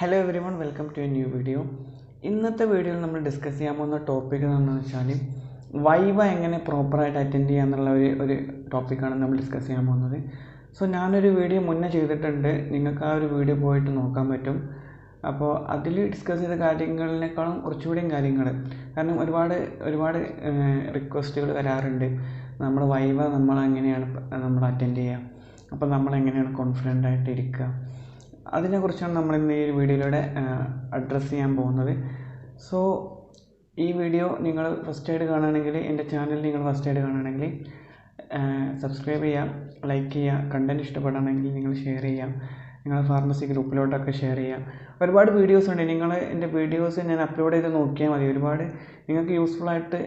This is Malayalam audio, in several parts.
Hello everyone, welcome to a new video. ഇന്നത്തെ വീഡിയോയിൽ നമ്മൾ ഡിസ്കസ് ചെയ്യാൻ പോകുന്ന ടോപ്പിക് എന്താണെന്ന് വെച്ചാൽ വൈവ എങ്ങനെ പ്രോപ്പറായിട്ട് അറ്റൻഡ് ചെയ്യുക എന്നുള്ള ഒരു ടോപ്പിക്കാണ് നമ്മൾ ഡിസ്കസ് ചെയ്യാൻ പോകുന്നത്. സോ ഞാനൊരു വീഡിയോ മുന്നേ ചെയ്തിട്ടുണ്ട്, നിങ്ങൾക്ക് ആ ഒരു വീഡിയോ പോയിട്ട് നോക്കാൻ പറ്റും. അപ്പോൾ അതിൽ ഡിസ്കസ് ചെയ്ത കാര്യങ്ങളിനേക്കാളും കുറച്ചുകൂടിയും കാര്യങ്ങൾ, കാരണം ഒരുപാട് റിക്വസ്റ്റുകൾ വരാറുണ്ട്. നമ്മൾ വൈവ നമ്മളെങ്ങനെയാണ് നമ്മൾ അറ്റൻഡ് ചെയ്യുക, അപ്പോൾ നമ്മളെങ്ങനെയാണ് കോൺഫിഡൻ്റ് ആയിട്ട് ഇരിക്കുക, അതിനെക്കുറിച്ചാണ് നമ്മൾ ഇന്ന് ഈ ഒരു വീഡിയോയിലൂടെ അഡ്രസ്സ് ചെയ്യാൻ പോകുന്നത്. സോ ഈ വീഡിയോ നിങ്ങൾ ഫസ്റ്റ് ആയിട്ട് കാണുകയാണെങ്കിൽ, എൻ്റെ ചാനൽ നിങ്ങൾ ഫസ്റ്റ് ആയിട്ട് കാണുകയാണെങ്കിൽ സബ്സ്ക്രൈബ് ചെയ്യാം, ലൈക്ക് ചെയ്യുക, കണ്ടൻറ്റ് ഇഷ്ടപ്പെടുകയാണെങ്കിൽ നിങ്ങൾ ഷെയർ ചെയ്യാം, നിങ്ങൾ ഫാർമസി ഗ്രൂപ്പിലോട്ടൊക്കെ ഷെയർ ചെയ്യാം. ഒരുപാട് വീഡിയോസ് ഉണ്ട്, നിങ്ങൾ എൻ്റെ വീഡിയോസ് ഞാൻ അപ്ലോഡ് ചെയ്ത് നോക്കിയാൽ മതി. ഒരുപാട് നിങ്ങൾക്ക് യൂസ്ഫുൾ ആയിട്ട്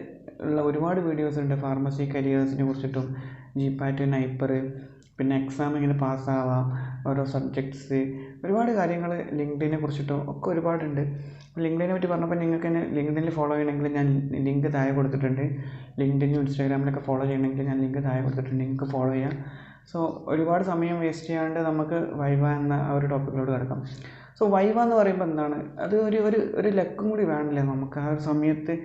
ഉള്ള ഒരുപാട് വീഡിയോസ് ഉണ്ട്. ഫാർമസി കരിയേഴ്സിനെ കുറിച്ചിട്ടും, ജിപാറ്റ്, നൈപ്പർ, പിന്നെ എക്സാം എങ്ങനെ പാസ്സാവാം, ഓരോ സബ്ജക്ട്സ്, ഒരുപാട് കാര്യങ്ങൾ ലിങ്ക്ഡിനെ കുറിച്ചിട്ടും ഒക്കെ ഒരുപാടുണ്ട്. ലിങ്ക്ഡിനെ പറ്റി പറഞ്ഞപ്പോൾ നിങ്ങൾക്ക് തന്നെ ലിങ്ക്ഡിനിൽ ഫോളോ ചെയ്യണമെങ്കിൽ ഞാൻ ലിങ്ക് താഴെ കൊടുത്തിട്ടുണ്ട്. ലിങ്ക്ഡിനും ഇൻസ്റ്റാഗ്രാമിലൊക്കെ ഫോളോ ചെയ്യണമെങ്കിൽ ഞാൻ ലിങ്ക് താഴെ കൊടുത്തിട്ടുണ്ട്, നിങ്ങൾക്ക് ഫോളോ ചെയ്യാം. സോ ഒരുപാട് സമയം വേസ്റ്റ് ചെയ്യാണ്ട് നമുക്ക് വൈവ എന്ന ആ ഒരു ടോപ്പിക്കിലോട്ട് കിടക്കാം. സോ വൈവ എന്ന് പറയുമ്പോൾ എന്താണ്, അത് ഒരു ലക്കും കൂടി വേണമല്ലേ നമുക്ക് ആ ഒരു സമയത്ത്.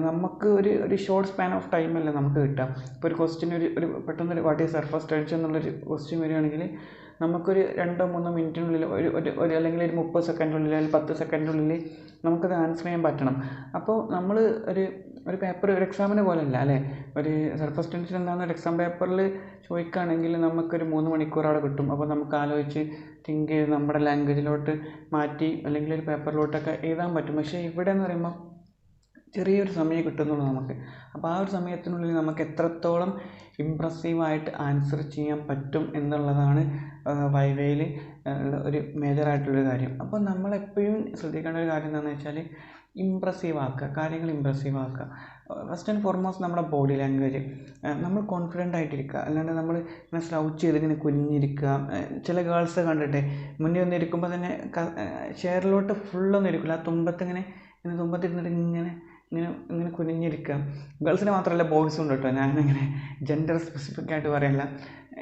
നമുക്ക് ഒരു ഷോർട്ട് സ്പാൻ ഓഫ് ടൈമല്ലേ നമുക്ക് കിട്ടുക. ഇപ്പോൾ ഒരു ക്വസ്റ്റ്യൻ ഒരു പെട്ടെന്നൊരു വാട്ട് ഈസ് സർഫസ് ടെൻഷൻ എന്നുള്ളൊരു ക്വസ്റ്റ്യൻ വരികയാണെങ്കിൽ നമുക്കൊരു 2-3 മിനിറ്റിനുള്ളിൽ ഒരു അല്ലെങ്കിൽ ഒരു 30 സെക്കൻഡിനുള്ളിൽ അല്ലെങ്കിൽ 10 സെക്കൻഡിനുള്ളിൽ നമുക്കത് ആൻസർ ചെയ്യാൻ പറ്റണം. അപ്പോൾ നമ്മൾ ഒരു പേപ്പർ ഒരു എക്സാമിന് പോലെയല്ല അല്ലേ. ഒരു സർഫസ് ടെൻഷൻ എന്താണെന്ന് ഒരു എക്സാം പേപ്പറിൽ ചോദിക്കുകയാണെങ്കിൽ നമുക്കൊരു 3 മണിക്കൂർ അവിടെ കിട്ടും. അപ്പോൾ നമുക്ക് ആലോചിച്ച് തിങ്ക് ചെയ്ത് നമ്മുടെ ലാംഗ്വേജിലോട്ട് മാറ്റി അല്ലെങ്കിൽ ഒരു പേപ്പറിലോട്ടൊക്കെ എഴുതാൻ പറ്റും. പക്ഷേ ഇവിടെ എന്ന് പറയുമ്പോൾ ചെറിയൊരു സമയം കിട്ടുന്നുള്ളൂ നമുക്ക്. അപ്പോൾ ആ ഒരു സമയത്തിനുള്ളിൽ നമുക്ക് എത്രത്തോളം ഇമ്പ്രസീവായിട്ട് ആൻസർ ചെയ്യാൻ പറ്റും എന്നുള്ളതാണ് വൈവയിൽ ഒരു മേജറായിട്ടുള്ളൊരു കാര്യം. അപ്പോൾ നമ്മളെപ്പോഴും ശ്രദ്ധിക്കേണ്ട ഒരു കാര്യം എന്താണെന്ന് വെച്ചാൽ ഇമ്പ്രസീവ് ആക്കുക, കാര്യങ്ങൾ ഇമ്പ്രസീവ് ആക്കുക. ഫസ്റ്റ് ആൻഡ് ഫോർമോസ്റ്റ് നമ്മുടെ ബോഡി ലാംഗ്വേജ്, നമ്മൾ കോൺഫിഡൻ്റ് ആയിട്ടിരിക്കുക. അല്ലാണ്ട് നമ്മൾ ഇങ്ങനെ സ്ലൗച്ച് ചെയ്ത് ഇങ്ങനെ കുനിഞ്ഞിരിക്കുക. ചില ഗേൾസ് കണ്ടിട്ട് മുന്നേ ഒന്നിരിക്കുമ്പോൾ തന്നെ ചെയറിലോട്ട് ഫുള്ളൊന്നും ഇരിക്കില്ല, തുമ്പത്തിരുന്നിട്ട് ഇങ്ങനെ കുനിഞ്ഞിരിക്കുക. ഗേൾസിന് മാത്രമല്ല ബോയ്സും ഉണ്ട് കേട്ടോ, ഞാനങ്ങനെ ജെൻഡർ സ്പെസിഫിക് ആയിട്ട് പറയില്ല.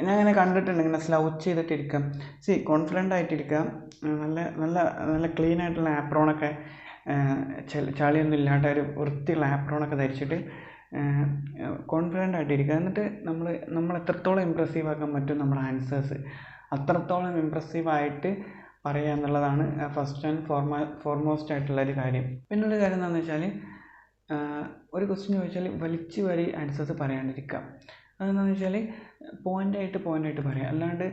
ഞാൻ അങ്ങനെ കണ്ടിട്ടുണ്ട്, ഇങ്ങനെ സ്ലൗച്ച് ചെയ്തിട്ടിരിക്കുക. കോൺഫിഡൻ്റ് ആയിട്ടിരിക്കുക. നല്ല നല്ല നല്ല ക്ലീൻ ആയിട്ടുള്ള ആപ്രോണൊക്കെ, ചളിയൊന്നും ഇല്ലാണ്ട് ഒരു വൃത്തിയുള്ള ആപ്രോണൊക്കെ ധരിച്ചിട്ട് കോൺഫിഡൻ്റ് ആയിട്ടിരിക്കുക. എന്നിട്ട് നമ്മൾ എത്രത്തോളം ഇമ്പ്രസീവ് ആക്കാൻ പറ്റും നമ്മുടെ ആൻസേഴ്സ്, അത്രത്തോളം ഇമ്പ്രസീവായിട്ട് പറയുക എന്നുള്ളതാണ് ഫസ്റ്റ് ആൻഡ് ഫോർമോസ്റ്റ് ആയിട്ടുള്ളൊരു കാര്യം. പിന്നുള്ളൊരു കാര്യം എന്താണെന്ന് വെച്ചാൽ, ഒരു ക്വസ്റ്റ്യൻ ചോദിച്ചാൽ വലിച്ചു വാരി ആൻസേഴ്സ് പറയാണ്ടിരിക്കുക. അതെന്താണെന്ന് വെച്ചാൽ പോയിൻ്റായിട്ട് പറയാം. അല്ലാണ്ട്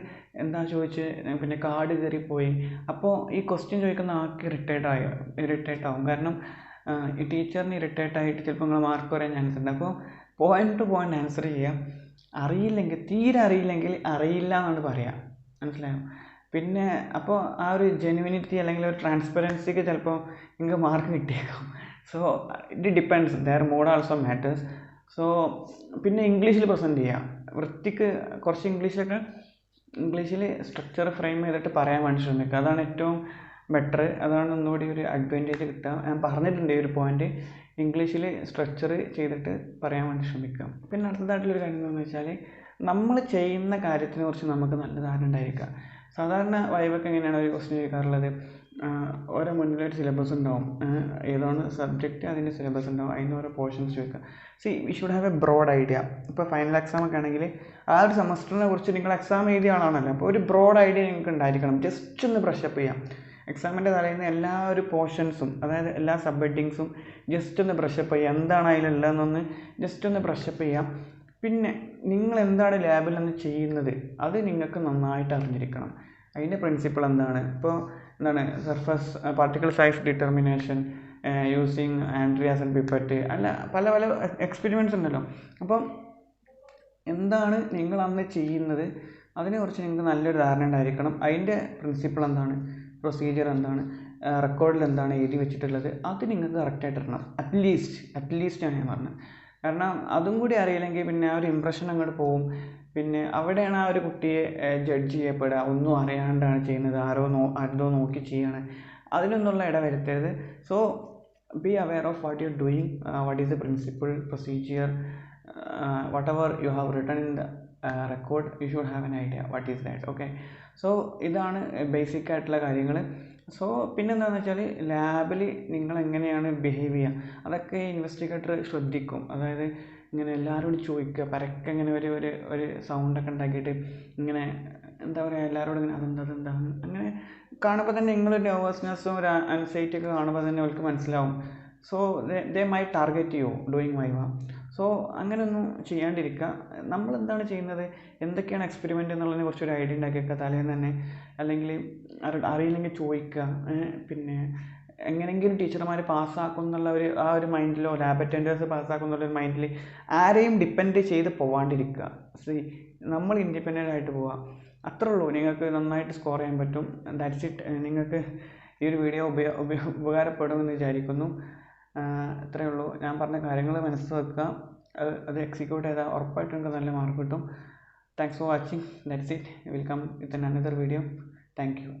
എന്താ ചോദിച്ച് പിന്നെ കാർഡ് കയറിപ്പോയി, അപ്പോൾ ഈ ക്വസ്റ്റ്യൻ ചോദിക്കുന്ന ആൾക്ക് ഇറിറ്റേറ്റ് ആവും. കാരണം ഈ ടീച്ചറിന് ഇറിറ്റേറ്റായിട്ട് ചിലപ്പോൾ നിങ്ങൾ മാർക്ക് പറയാൻ ചാൻസ് ഉണ്ട്. അപ്പോൾ പോയിൻ്റ് ടു പോയിൻ്റ് ആൻസർ ചെയ്യാം. തീരെ അറിയില്ലെങ്കിൽ അറിയില്ല എന്നാണ് പറയുക, മനസ്സിലായോ? പിന്നെ അപ്പോൾ ആ ഒരു ജെനുവിനിറ്റി അല്ലെങ്കിൽ ഒരു ട്രാൻസ്പെറൻസിക്ക് ചിലപ്പോൾ നിങ്ങൾക്ക് മാർക്ക് കിട്ടിയേക്കാം. So it depends, their mode also matters. So പിന്നെ ഇംഗ്ലീഷിൽ പ്രസൻറ്റ് ചെയ്യാം, വൃത്തിക്ക് കുറച്ച് ഇംഗ്ലീഷിൽ സ്ട്രക്ചർ ഫ്രെയിം ചെയ്തിട്ട് പറയാൻ വേണ്ടി ശ്രമിക്കുക. അതാണ് ഏറ്റവും ബെറ്റർ, അതാണ് ഒന്നുകൂടി ഒരു അഡ്വാൻറ്റേജ് കിട്ടുക. ഞാൻ പറഞ്ഞിട്ടുണ്ട് ഈ ഒരു പോയിൻ്റ്, ഇംഗ്ലീഷിൽ സ്ട്രക്ചർ ചെയ്തിട്ട് പറയാൻ വേണ്ടി ശ്രമിക്കുക. പിന്നെ അടുത്തതായിട്ടുള്ളൊരു കാര്യം എന്താണെന്ന് വെച്ചാൽ, നമ്മൾ ചെയ്യുന്ന കാര്യത്തിനെ കുറിച്ച് നമുക്ക് നല്ല ധാരണ ഉണ്ടായിരിക്കുക. സാധാരണ വൈവൊക്കെ എങ്ങനെയാണ് ഒരു ക്വസ്റ്റ്യൻ ചോദിക്കാറുള്ളത്, ഓരോ മുന്നിലൊരു സിലബസ് ഉണ്ടാവും, ഏതാണ് സബ്ജക്റ്റ് അതിൻ്റെ സിലബസ് ഉണ്ടാവും, അതിന് ഓരോ പോർഷൻസ് ചോദിക്കുക. We should have a broad idea. ഇപ്പോൾ ഫൈനൽ എക്സാം ഒക്കെ ആണെങ്കിൽ ആ ഒരു സെമസ്റ്ററിനെ കുറിച്ച് നിങ്ങൾ എക്സാം എഴുതിയ ആളാണല്ലോ, അപ്പോൾ ഒരു ബ്രോഡ് ഐഡിയ നിങ്ങൾക്ക് ഉണ്ടായിരിക്കണം. ജസ്റ്റ് ഒന്ന് ബ്രഷപ്പ് ചെയ്യാം. എക്സാമിൻ്റെ തലേന്ന് എല്ലാ ഒരു പോർഷൻസും, അതായത് എല്ലാ സബ് ഹെഡിങ്സും ജസ്റ്റ് ഒന്ന് ബ്രഷപ്പ് ചെയ്യുക. എന്താണ് അതിലുള്ളതെന്നൊന്ന് ജസ്റ്റ് ഒന്ന് ബ്രഷപ്പ് ചെയ്യാം. പിന്നെ നിങ്ങൾ എന്താണ് ലാബിൽ നിന്ന് ചെയ്യുന്നത് അത് നിങ്ങൾക്ക് നന്നായിട്ട് അറിഞ്ഞിരിക്കണം. അതിൻ്റെ പ്രിൻസിപ്പിൾ എന്താണ്, ഇപ്പോൾ എന്താണ് surface particle size determination using Andreas and pipette, അല്ല പല എക്സ്പെരിമെൻറ്റ്സ് ഉണ്ടല്ലോ. അപ്പം എന്താണ് നിങ്ങൾ അന്ന് ചെയ്യുന്നത് അതിനെക്കുറിച്ച് നിങ്ങൾക്ക് നല്ലൊരു ധാരണ ഉണ്ടായിരിക്കണം. അതിൻ്റെ പ്രിൻസിപ്പിൾ എന്താണ്, പ്രൊസീജിയർ എന്താണ്, റെക്കോർഡിൽ എന്താണ് എഴുതി വെച്ചിട്ടുള്ളത്, അത് നിങ്ങൾക്ക് കറക്റ്റായിട്ട് ഇടണം. അറ്റ്ലീസ്റ്റാണ് ഞാൻ പറഞ്ഞത്. കാരണം അതും കൂടി അറിയില്ലെങ്കിൽ പിന്നെ ആ ഒരു ഇമ്പ്രഷൻ അങ്ങോട്ട് പോകും. പിന്നെ അവിടെയാണ് ആ ഒരു കുട്ടിയെ ജഡ്ജ് ചെയ്യപ്പെടുക, ഒന്നും അറിയാണ്ടാണ് ചെയ്യുന്നത്, ആരോ നോക്കി ചെയ്യാണ്, അതിനൊന്നുള്ള ഇടവരുത്തരുത്. So be aware of what you are doing, what is the principle, procedure, whatever you have written in the record, you should have an idea what is that. Okay, so ഇതാണ് ബേസിക് ആയിട്ടുള്ള കാര്യങ്ങൾ. സോ പിന്നെന്താണെന്ന് വെച്ചാൽ ലാബിൽ നിങ്ങൾ എങ്ങനെയാണ് ബിഹേവ് ചെയ്യുക അതൊക്കെ ഇൻവെസ്റ്റിഗേറ്റർ ശ്രദ്ധിക്കും. അതായത് ഇങ്ങനെ എല്ലാവരോടും ചോദിക്കുക, പരക്കെ ഇങ്ങനെ ഒരു സൗണ്ടൊക്കെ ഉണ്ടാക്കിയിട്ട് ഇങ്ങനെ എന്താ പറയുക എല്ലാവരോടും ഇങ്ങനെ അതെന്താ അങ്ങനെ കാണുമ്പോൾ തന്നെ നിങ്ങളൊരു നെർവസ്നെസ്സും ഒരു ആൻസൈറ്റി ഒക്കെ കാണുമ്പോൾ തന്നെ അവർക്ക് മനസ്സിലാവും. So they my target you doing viva. So അങ്ങനെയൊന്നും ചെയ്യാണ്ടിരിക്കുക. നമ്മളെന്താണ് ചെയ്യുന്നത്, എന്തൊക്കെയാണ് എക്സ്പെരിമെൻ്റ് എന്നുള്ളതിനെ കുറിച്ചൊരു ഐഡിയ ഉണ്ടാക്കി വെക്കുക തലേന്ന് തന്നെ. അല്ലെങ്കിൽ അറിയില്ലെങ്കിൽ ചോദിക്കുക. പിന്നെ എങ്ങനെയെങ്കിലും ടീച്ചർമാർ പാസ്സാക്കും എന്നുള്ള ആ ഒരു മൈൻഡിലോ ലാബ് അറ്റൻഡേഴ്സ് പാസ്സാക്കും എന്നുള്ളൊരു മൈൻഡിൽ ആരെയും ഡിപ്പെൻഡ് ചെയ്ത് പോവാണ്ടിരിക്കുക. നമ്മൾ ഇൻഡിപെൻഡൻ്റ് ആയിട്ട് പോവുക, അത്രേ ഉള്ളൂ. നിങ്ങൾക്ക് നന്നായിട്ട് സ്കോർ ചെയ്യാൻ പറ്റും. That's it. നിങ്ങൾക്ക് ഈ ഒരു വീഡിയോ ഉപകാരപ്പെടുമെന്ന് വിചാരിക്കുന്നു. ഇത്രയേ ഉള്ളൂ. ഞാൻ പറഞ്ഞ കാര്യങ്ങൾ മനസ്സിൽ വെക്കുക, അത് എക്സിക്യൂട്ട് ചെയ്താൽ ഉറപ്പായിട്ടും നിങ്ങൾക്ക് നല്ല മാർക്ക് കിട്ടും. Thanks for watching. That's it. Will come with another video. Thank U.